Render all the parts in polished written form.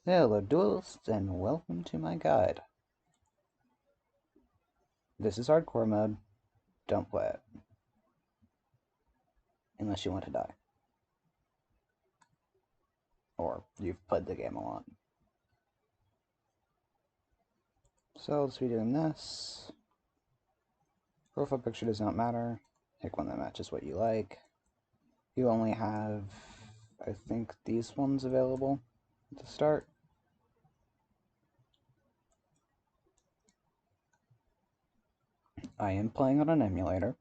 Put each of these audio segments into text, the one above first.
Hello duelists, and welcome to my guide. This is hardcore mode. Don't play it. Unless you want to die. Or you've played the game a lot. So let's be doing this. Profile picture does not matter. Pick one that matches what you like. You only have, I think, these ones available to start. I am playing on an emulator.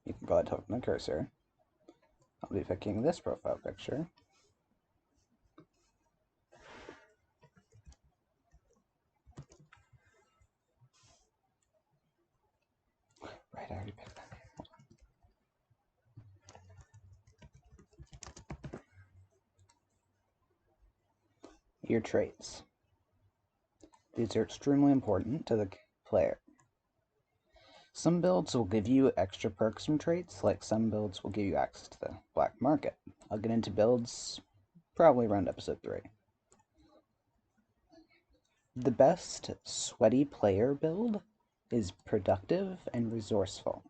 You can go ahead and hook my cursor. I'll be picking this profile picture. Right, I already picked that. Your traits. These are extremely important to the player. Some builds will give you extra perks from traits, like some builds will give you access to the black market. I'll get into builds probably around episode 3. The best sweaty player build is productive and resourceful,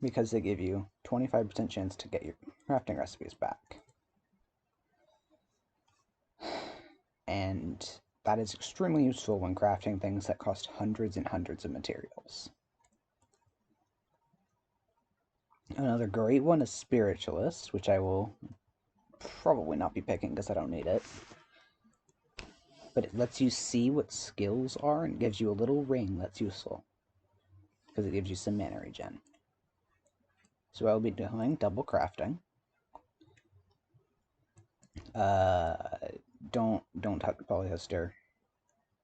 because they give you 25% chance to get your crafting recipes back. And that is extremely useful when crafting things that cost hundreds and hundreds of materials. Another great one is Spiritualist, which I will probably not be picking because I don't need it. But it lets you see what skills are and gives you a little ring that's useful, because it gives you some mana regen. So I'll be doing double crafting. Don't touch polyester.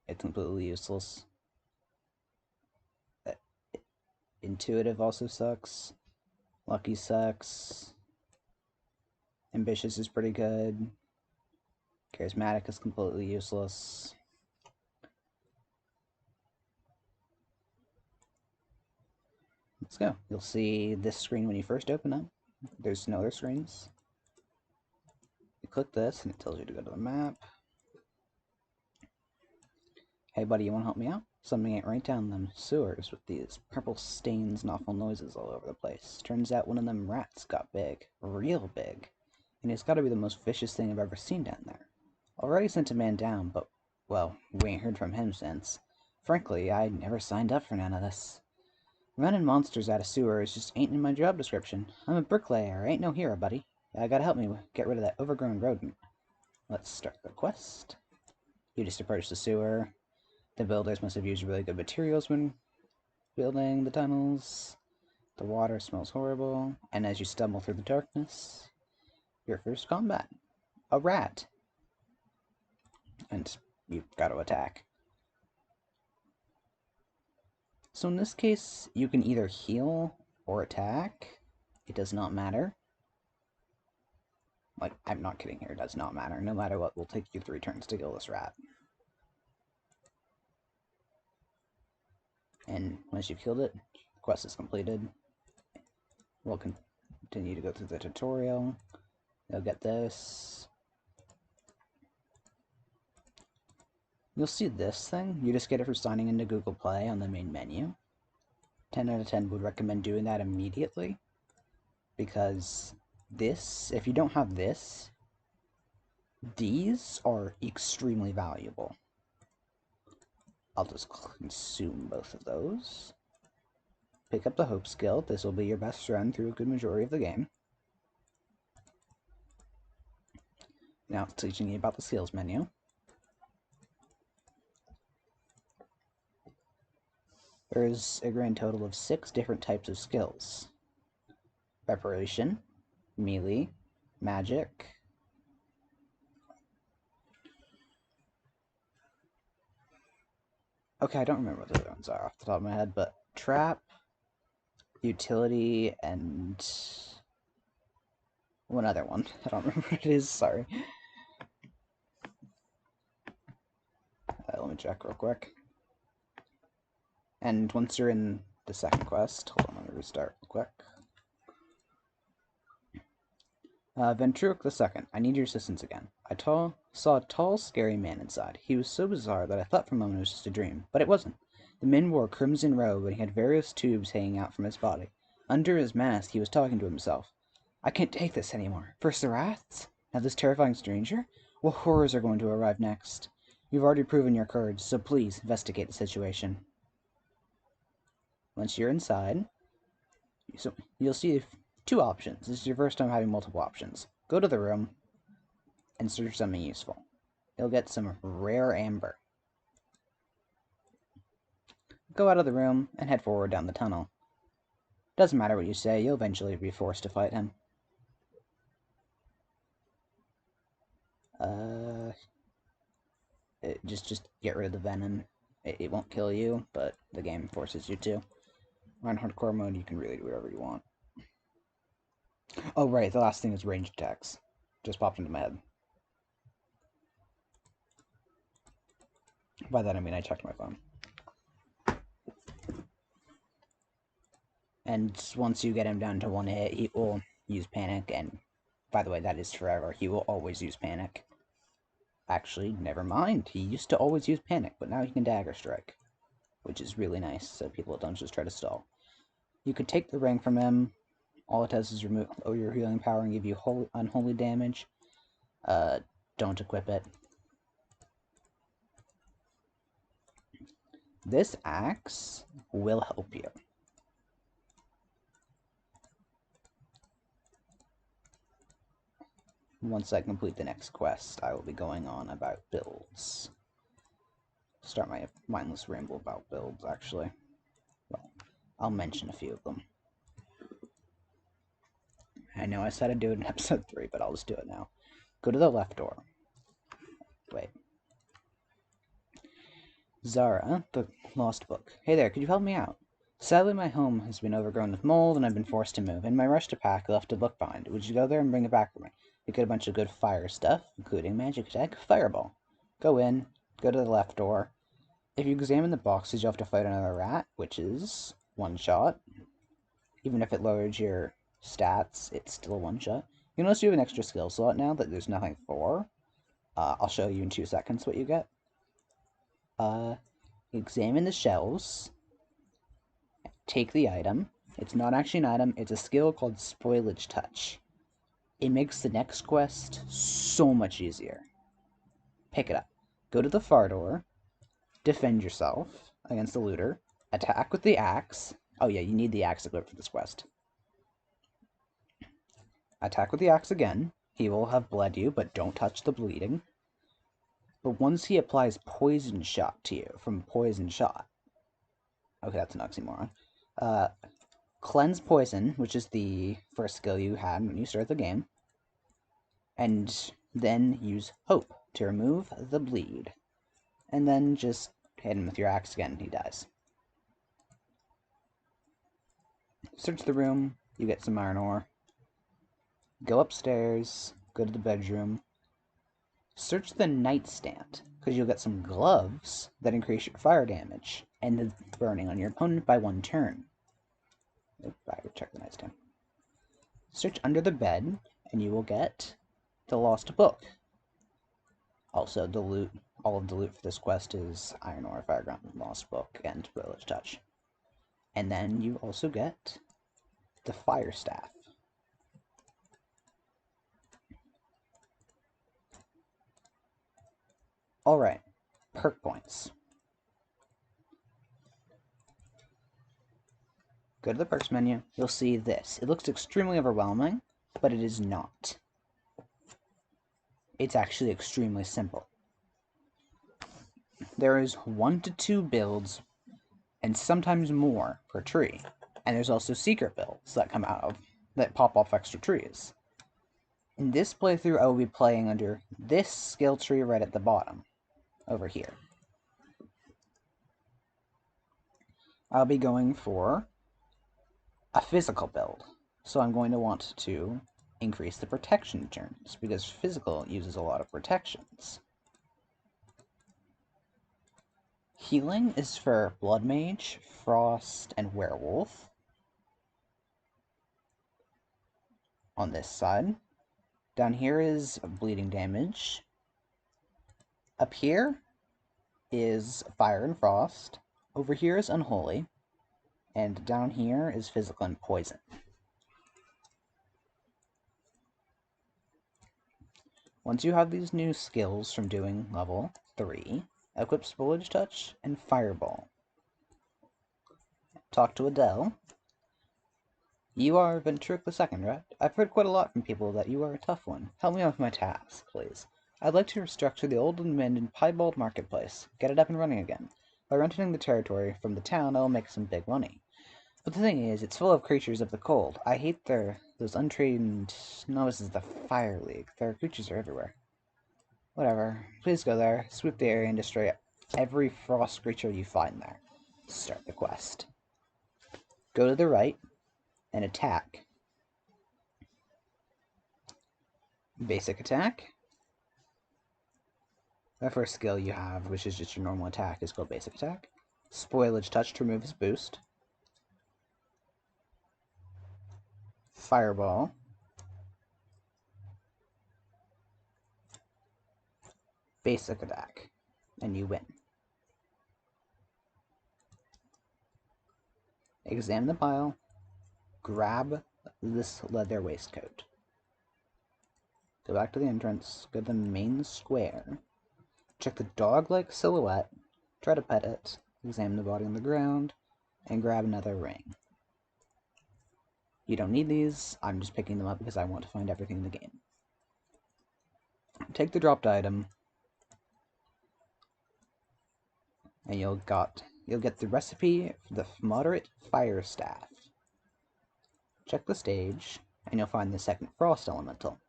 It's completely useless. Intuitive also sucks. Lucky sucks. Ambitious is pretty good. Charismatic is completely useless. Let's go. You'll see this screen when you first open up. There's no other screens. You click this and it tells you to go to the map. Hey buddy, you want to help me out? Something ain't right down them sewers with these purple stains and awful noises all over the place. Turns out one of them rats got big. Real big. And it's gotta be the most vicious thing I've ever seen down there. Already sent a man down, but, well, we ain't heard from him since. Frankly, I never signed up for none of this. Running monsters out of sewers just ain't in my job description. I'm a bricklayer, I ain't no hero, buddy. I gotta help me get rid of that overgrown rodent. Let's start the quest. You just approach the sewer. The builders must have used really good materials when building the tunnels. The water smells horrible, and as you stumble through the darkness, your first combat. A rat. And you've got to attack. So in this case, you can either heal or attack. It does not matter. Like, I'm not kidding here, it does not matter. No matter what, will take you 3 turns to kill this rat. And once you've killed it, the quest is completed. We'll continue to go through the tutorial. You'll get this. You'll see this thing. You just get it for signing into Google Play on the main menu. 10 out of 10 would recommend doing that immediately, because this, if you don't have this, these are extremely valuable. I'll just consume both of those. Pick up the Hope skill. This will be your best friend through a good majority of the game. Now it's teaching you about the skills menu. There is a grand total of 6 different types of skills. Preparation, melee, magic, okay, I don't remember what the other ones are off the top of my head, but trap, utility, and one other one. I don't remember what it is, sorry. Let me check real quick. And once you're in the second quest, hold on, let me restart real quick. Ventriloque II, I need your assistance again. Saw a tall, scary man inside. He was so bizarre that I thought for a moment it was just a dream, but it wasn't. The man wore a crimson robe and he had various tubes hanging out from his body. Under his mask, he was talking to himself. I can't take this anymore. First the rats, now this terrifying stranger? What horrors are going to arrive next? You've already proven your courage, so please investigate the situation. Once you're inside, you'll see two options. This is your first time having multiple options. Go to the room and search something useful. You'll get some rare amber. Go out of the room and head forward down the tunnel. Doesn't matter what you say, you'll eventually be forced to fight him. Just get rid of the venom. It won't kill you, but the game forces you to. On hardcore mode, you can really do whatever you want. Oh, right, the last thing is ranged attacks. Just popped into my head. By that I mean I checked my phone. And once you get him down to one hit, he will use panic, and by the way, that is forever. He will always use panic. Actually, never mind. He used to always use panic, but now he can dagger strike, which is really nice, so people don't just try to stall. You could take the ring from him. All it does is remove your healing power and give you unholy damage. Don't equip it. This axe will help you. Once I complete the next quest, I will be going on about builds. Start my mindless ramble about builds, actually. Well, I'll mention a few of them. I know I said I'd do it in episode 3, but I'll just do it now. Go to the left door. Wait. Zara, the lost book. Hey there, could you help me out? Sadly, my home has been overgrown with mold, and I've been forced to move. In my rush to pack, I left a book behind. Would you go there and bring it back for me? You get a bunch of good fire stuff, including magic attack, fireball. Go in, go to the left door. If you examine the boxes, you'll have to fight another rat, which is one shot. Even if it lowers your stats, it's still a one shot. You notice you have an extra skill slot now that there's nothing for. I'll show you in 2 seconds what you get. Examine the shelves. Take the item. It's not actually an item, it's a skill called Spoilage Touch. It makes the next quest so much easier. Pick it up. Go to the far door. Defend yourself against the looter. Attack with the axe. Oh yeah, you need the axe equipped for this quest. Attack with the axe again. He will have bled you, but don't touch the bleeding. But once he applies poison shot to you from poison shot. Okay, that's an oxymoron. Cleanse poison, which is the first skill you had when you start the game. And then use hope to remove the bleed. And then just hit him with your axe again and he dies. Search the room, you get some iron ore. Go upstairs, go to the bedroom. Search the nightstand, because you'll get some gloves that increase your fire damage and the burning on your opponent by 1 turn. I would check the nightstand. Search under the bed, and you will get the lost book. Also, the loot, all of the loot for this quest is iron ore, fireground, lost book, and Spoilage Touch. And then you also get the fire staff. Alright, perk points. Go to the perks menu, you'll see this. It looks extremely overwhelming, but it is not. It's actually extremely simple. There is 1 to 2 builds, and sometimes more, per tree. And there's also secret builds that come out of, that pop off extra trees. In this playthrough, I will be playing under this skill tree right at the bottom, over here. I'll be going for a physical build, so I'm going to want to increase the protection turns, because physical uses a lot of protections. Healing is for Blood Mage, Frost, and Werewolf. On this side. Down here is bleeding damage. Up here is fire and frost. Over here is unholy. And down here is physical and poison. Once you have these new skills from doing level 3, equip Foliage Touch and Fireball. Talk to Adele. You are Ventric II, right? I've heard quite a lot from people that you are a tough one. Help me out with my task, please. I'd like to restructure the old and abandoned Piebald Marketplace. Get it up and running again. By renting the territory from the town, I'll make some big money. But the thing is, it's full of creatures of the cold. I hate those untrained novices of the Fire League. Their creatures are everywhere. Whatever. Please go there, sweep the area, and destroy every frost creature you find there. Start the quest. Go to the right and attack. Basic attack. The first skill you have, which is just your normal attack, is called basic attack. Spoilage Touch to remove his boost. Fireball. Basic attack. And you win. Examine the pile. Grab this leather waistcoat. Go back to the entrance. Go to the main square. Check the dog-like silhouette. Try to pet it. Examine the body on the ground. And grab another ring. You don't need these. I'm just picking them up because I want to find everything in the game. Take the dropped item. And you'll get the recipe for the moderate fire staff. Check the stage, and you'll find the second frost elemental.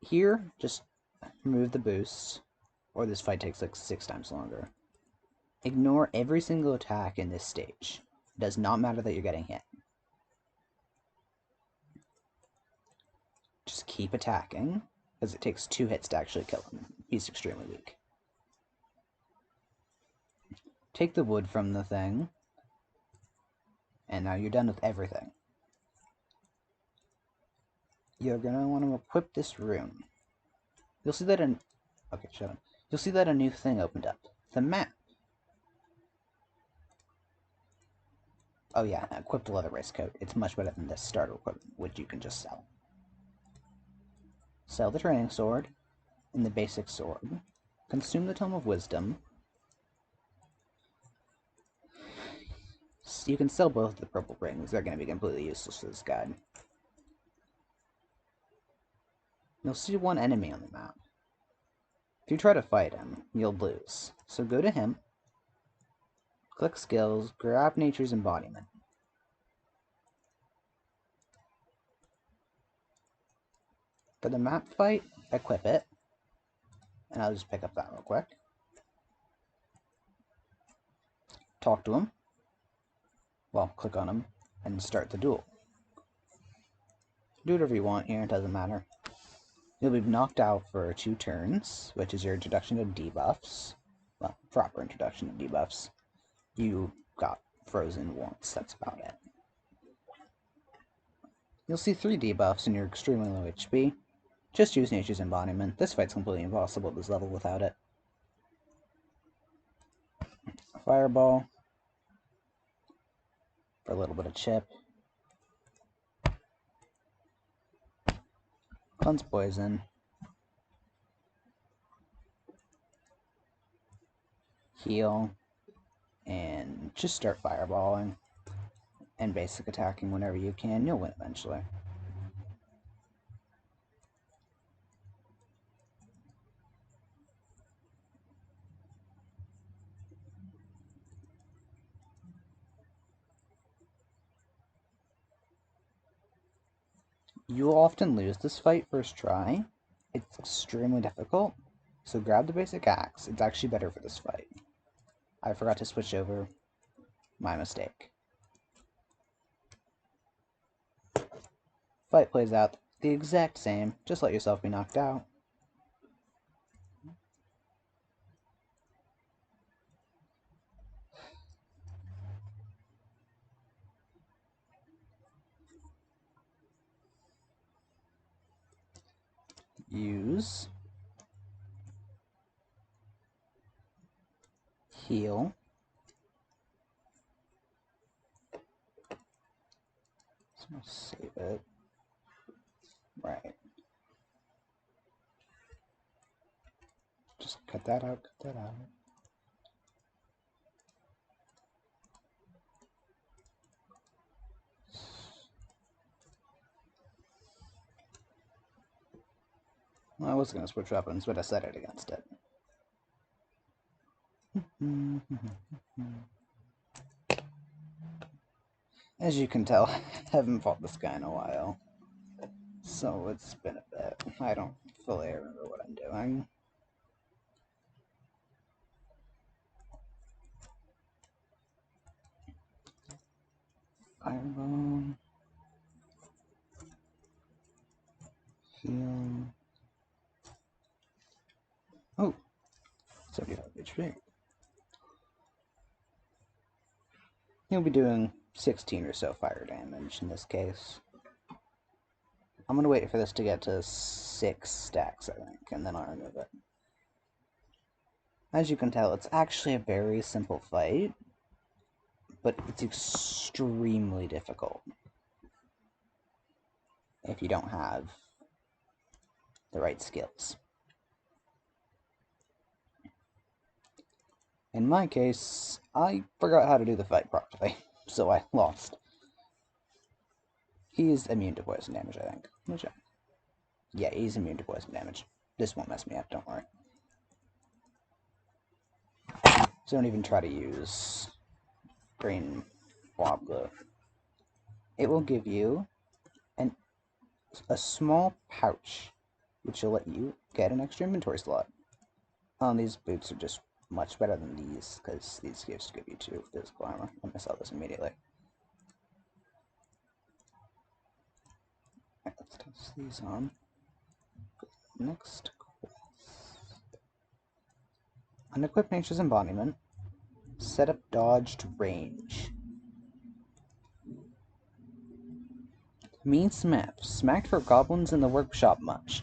Here, just remove the boost, or this fight takes like 6 times longer. Ignore every single attack in this stage. It does not matter that you're getting hit. Just keep attacking, because it takes 2 hits to actually kill him. He's extremely weak. Take the wood from the thing, and now you're done with everything. You're gonna want to equip this rune. You'll see that okay, shut up. You'll see that a new thing opened up. The map. Oh yeah, equip the leather waistcoat. It's much better than this starter equipment, which you can just sell. Sell the training sword and the basic sword. Consume the Tome of Wisdom. You can sell both of the purple rings. They're going to be completely useless for this guide. You'll see one enemy on the map. If you try to fight him, you'll lose. So go to him, click skills, grab nature's embodiment. For the map fight, equip it. And I'll just pick up that real quick. Talk to him. Well, click on him and start the duel. Do whatever you want here, it doesn't matter. You'll be knocked out for 2 turns, which is your introduction to debuffs. Well, proper introduction to debuffs. You got frozen once, that's about it. You'll see 3 debuffs and you're extremely low HP. Just use Nature's Embodiment. This fight's completely impossible at this level without it. Fireball. For a little bit of chip. Cleanse Poison. Heal. And just start fireballing. And basic attacking whenever you can. You'll win eventually. You'll often lose this fight first try. It's extremely difficult. So grab the basic axe. It's actually better for this fight. I forgot to switch over. My mistake. Fight plays out the exact same. Just let yourself be knocked out. use, heal, so I'll save it. Right. Just cut that out, cut that out. Well, I was going to switch weapons, but I set it against it. As you can tell, I haven't fought this guy in a while. So it's been a bit. I don't fully remember what I'm doing. Fireball. Heal. Oh! 75 HP. He'll be doing 16 or so fire damage in this case. I'm gonna wait for this to get to 6 stacks, I think, and then I'll remove it. As you can tell, it's actually a very simple fight, but it's extremely difficult if you don't have the right skills. In my case, I forgot how to do the fight properly, so I lost. He's immune to poison damage, I think. Yeah, he's immune to poison damage. This won't mess me up, don't worry. So don't even try to use green blob glue. It will give you a small pouch, which will let you get an extra inventory slot. These boots are just much better than these, because these just give you 2 physical armor. I'm gonna sell this immediately. Right, let's toss these on. Next quest. Unequip Nature's Embodiment. Set up dodged range. Mean Smath. Smacked for goblins in the workshop much.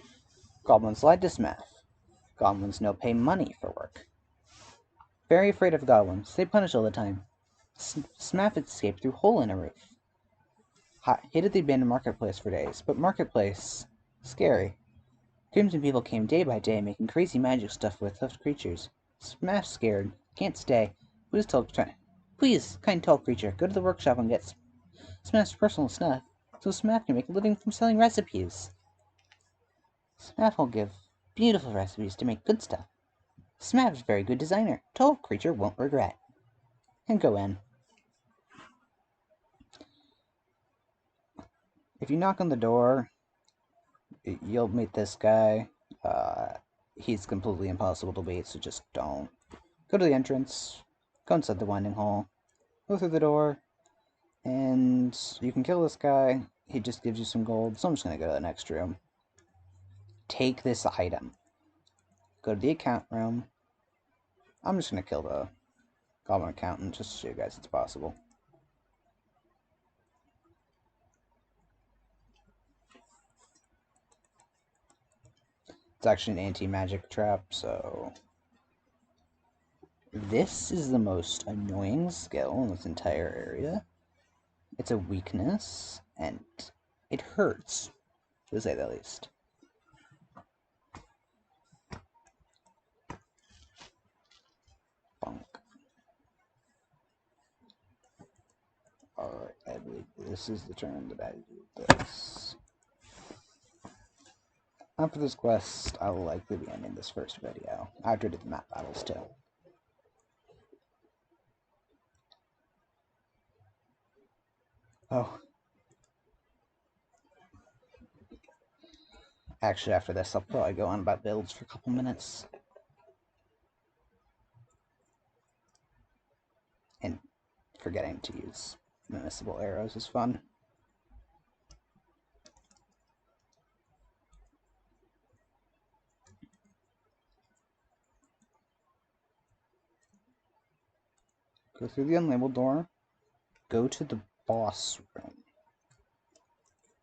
Goblins like to smath. Goblins no pay money for work. Very afraid of goblins. They punish all the time. Smath escaped through hole in a roof. Hid at the abandoned marketplace for days. But marketplace, scary. Crimson people came day by day, making crazy magic stuff with hoofed creatures. Smath scared. Can't stay. Please, kind tall creature, go to the workshop and get Smath's personal stuff, so Smath can make a living from selling recipes. Smath will give beautiful recipes to make good stuff. Smath is a very good designer. Tall creature won't regret. And go in. If you knock on the door, you'll meet this guy. He's completely impossible to beat, so just don't. Go to the entrance, go inside the winding hall, go through the door, and you can kill this guy. He just gives you some gold, so I'm just going to go to the next room. Take this item. Go to the account room. I'm just going to kill the goblin accountant just to show you guys it's possible. It's actually an anti-magic trap, so this is the most annoying skill in this entire area. It's a weakness, and it hurts, to say the least. Bonk. Alright, I believe this is the turn that I do this. After this quest, I will likely be ending this first video. After I did the map battles too. Oh. Actually, after this, I'll probably go on about builds for a couple minutes. And forgetting to use municipal arrows is fun. Go through the unlabeled door. Go to the boss room.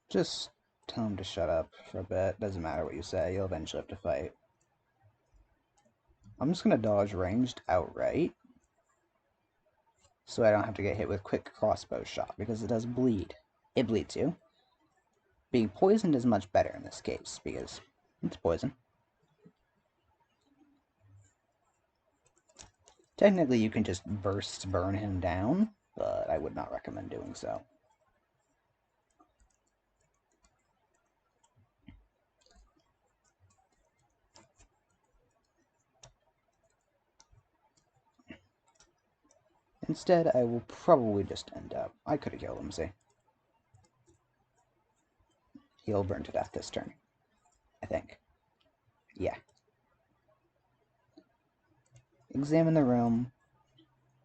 Just Tell him to shut up for a bit. Doesn't matter what you say, you'll eventually have to fight. I'm just gonna dodge ranged outright, so I don't have to get hit with quick crossbow shot, because it does bleed. It bleeds you. Being poisoned is much better in this case, because it's poison. Technically, you can just burn him down, but I would not recommend doing so. Instead, I will probably just end up... I could have killed him, see? He'll burn to death this turn, I think. Yeah. Examine the room.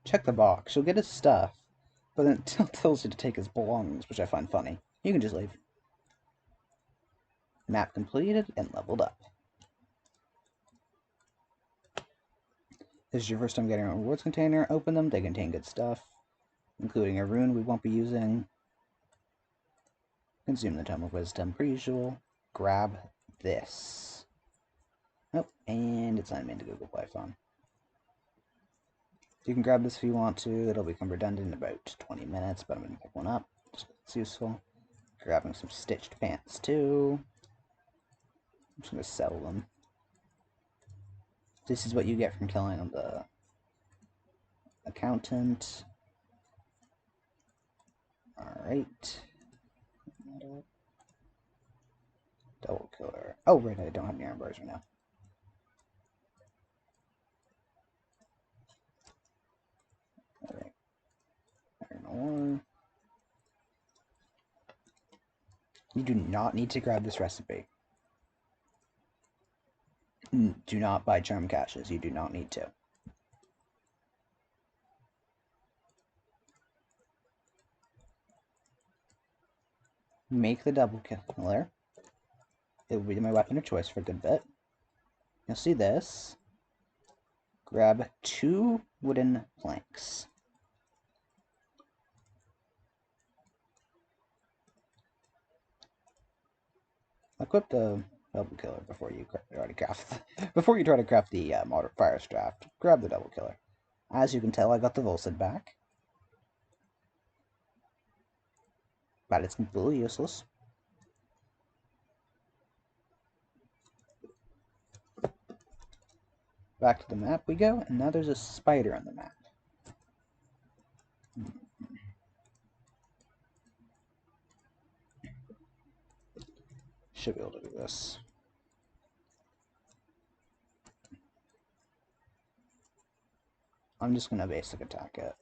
Check the box. You'll get his stuff, but then it tells you to take his belongings, which I find funny. You can just leave. Map completed and leveled up. This is your first time getting a rewards container. Open them. They contain good stuff, including a rune we won't be using. Consume the Tome of Wisdom per usual. Grab this. Oh, and it's signed me into Google Play Phone. You can grab this if you want to. It'll become redundant in about 20 minutes, but I'm going to pick one up. Just it's useful. Grabbing some stitched pants too. I'm just going to sell them. This is what you get from killing the accountant. Alright. Double killer. Oh, right, I don't have any iron bars right now. Alright. Iron ore. You do not need to grab this recipe. Do not buy charm caches. You do not need to. Make the double killer. It will be my weapon of choice for a good bit. You'll see this. Grab 2 wooden planks. Equip the double killer before you try to craft before you try to craft the moderate fire draft. Grab the double killer. As you can tell, I got the Volcid back, but it's completely useless. Back to the map we go, and now there's a spider on the map. Should be able to do this. I'm just gonna basic attack it.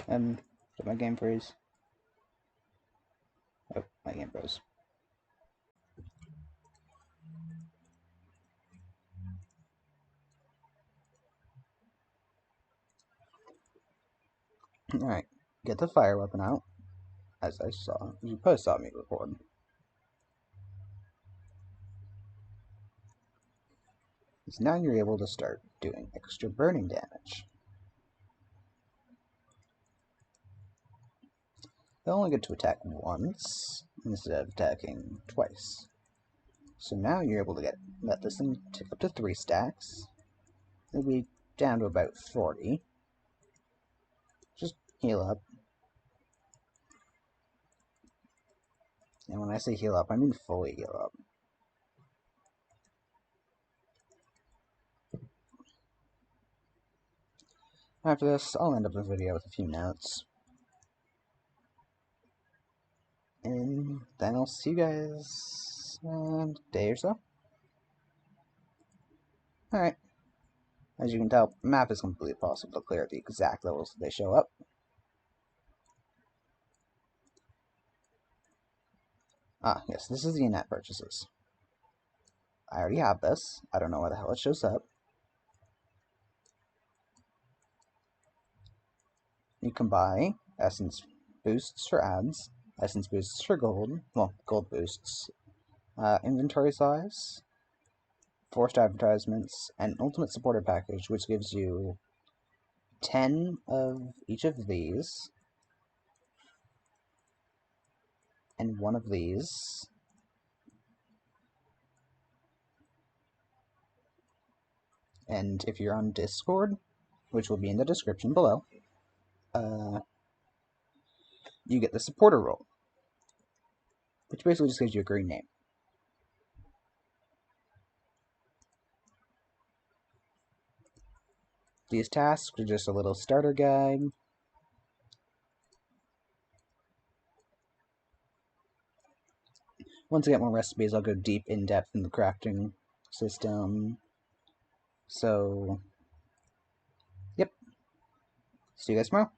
Did my game freeze? Oh, my game froze. Alright, get the fire weapon out, as I saw. You probably saw me record. So now you're able to start doing extra burning damage. They only get to attack once, instead of attacking twice. So now you're able to let this thing tick up to 3 stacks. It'll be down to about 40. Just heal up. And when I say heal up, I mean fully heal up. After this, I'll end up the video with a few notes. And then I'll see you guys in a day or so. Alright. As you can tell, the map is completely possible to clear at the exact levels that they show up. Ah, yes, this is the in-app purchases. I already have this. I don't know why the hell it shows up. You can buy essence boosts for ads, essence boosts for gold, well, gold boosts, inventory size, forced advertisements, and ultimate supporter package, which gives you 10 of each of these, and one of these, and if you're on Discord, which will be in the description below, you get the supporter role, which basically just gives you a green name. These tasks are just a little starter guide. Once I get more recipes, I'll go deep in depth in the crafting system. So, yep. See you guys tomorrow.